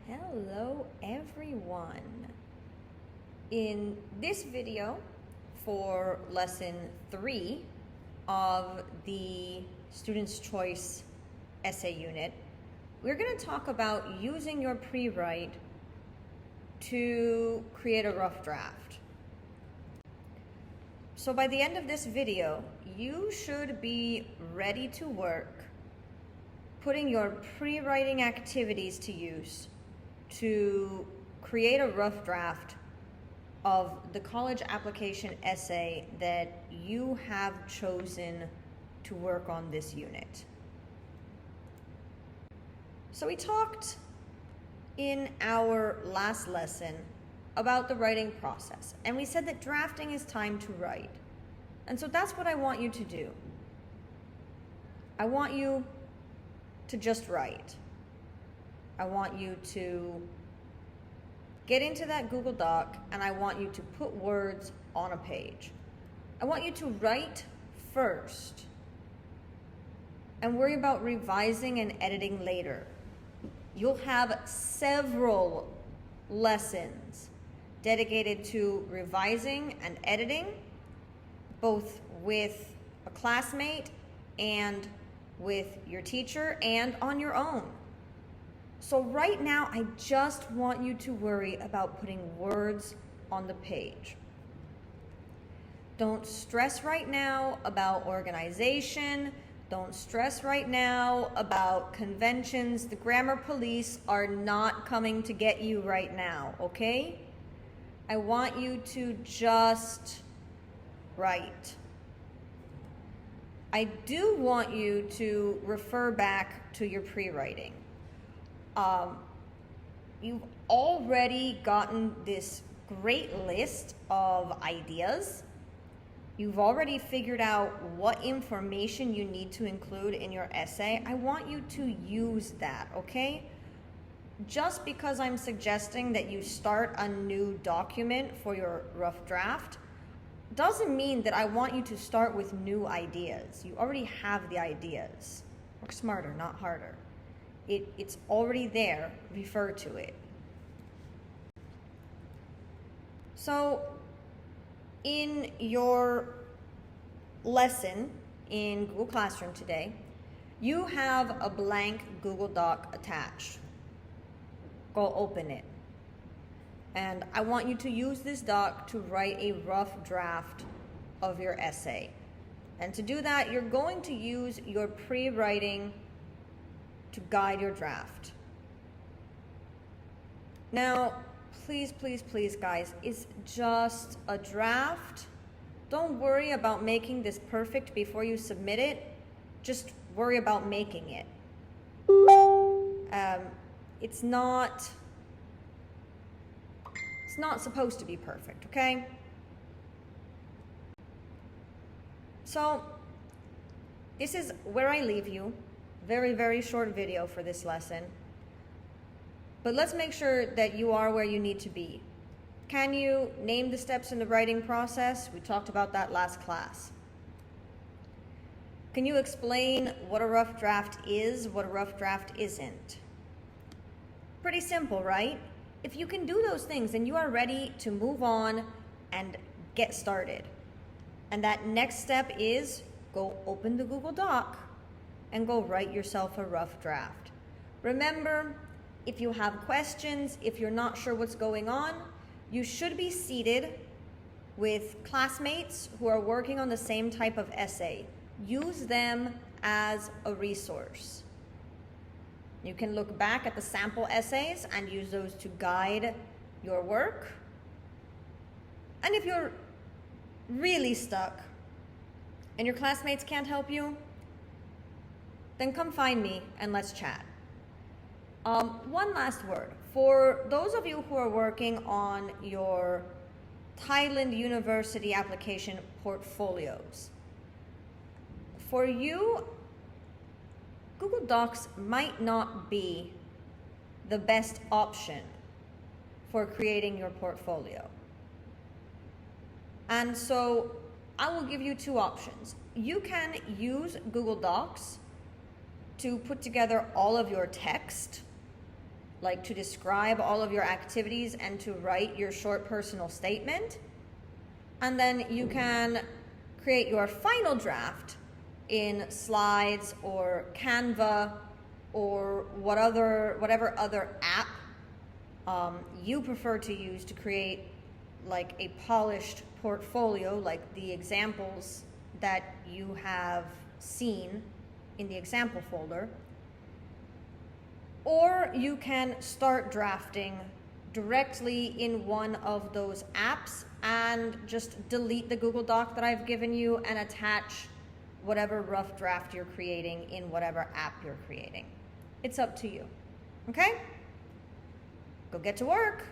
Hello everyone. In this video for lesson 3 of the Student's Choice essay unit, we're going to talk about using your pre-write to create a rough draft. So by the end of this video, you should be ready to work putting your pre-writing activities to use to create a rough draft of the college application essay that you have chosen to work on this unit. So we talked in our last lesson about the writing process, and we said that drafting is time to write. And so that's what I want you to do. I want you to just write. I want you to get into that Google Doc and I want you to put words on a page. I want you to write first and worry about revising and editing later. You'll have several lessons dedicated to revising and editing, both with a classmate and with your teacher and on your own. So right now, I just want you to worry about putting words on the page. Don't stress right now about organization. Don't stress right now about conventions. The grammar police are not coming to get you right now, okay? I want you to just write. I do want you to refer back to your pre-writing. You've already gotten this great list of ideas. You've already figured out what information you need to include in your essay. I want you to use that, okay? Just because I'm suggesting that you start a new document for your rough draft doesn't mean that I want you to start with new ideas. You already have the ideas. Work smarter, not harder. It's already there. Refer to it. So in your lesson in Google Classroom today, you have a blank Google Doc attached. Go open it. And I want you to use this doc to write a rough draft of your essay. And to do that, you're going to use your pre-writing to guide your draft. Now, please, please, please, guys, it's just a draft. Don't worry about making this perfect before you submit it. Just worry about making it. It's not supposed to be perfect, okay? So, this is where I leave you. Very, very short video for this lesson. But let's make sure that you are where you need to be. Can you name the steps in the writing process? We talked about that last class. Can you explain what a rough draft is, what a rough draft isn't? Pretty simple, right? If you can do those things, then you are ready to move on and get started. And that next step is go open the Google Doc and go write yourself a rough draft. Remember, if you have questions, if you're not sure what's going on, you should be seated with classmates who are working on the same type of essay. Use them as a resource. You can look back at the sample essays and use those to guide your work. And if you're really stuck and your classmates can't help you, then come find me and let's chat. One last word. For those of you who are working on your Thailand University application portfolios, for you, Google Docs might not be the best option for creating your portfolio. And so I will give you two options. You can use Google Docs to put together all of your text like to describe all of your activities and to write your short personal statement. And then you can create your final draft in Slides or Canva or whatever other app you prefer to use to create like a polished portfolio, like the examples that you have seen in the example folder. Or you can start drafting directly in one of those apps and just delete the Google Doc that I've given you and attach whatever rough draft you're creating in whatever app you're creating. It's up to you. Okay? Go get to work.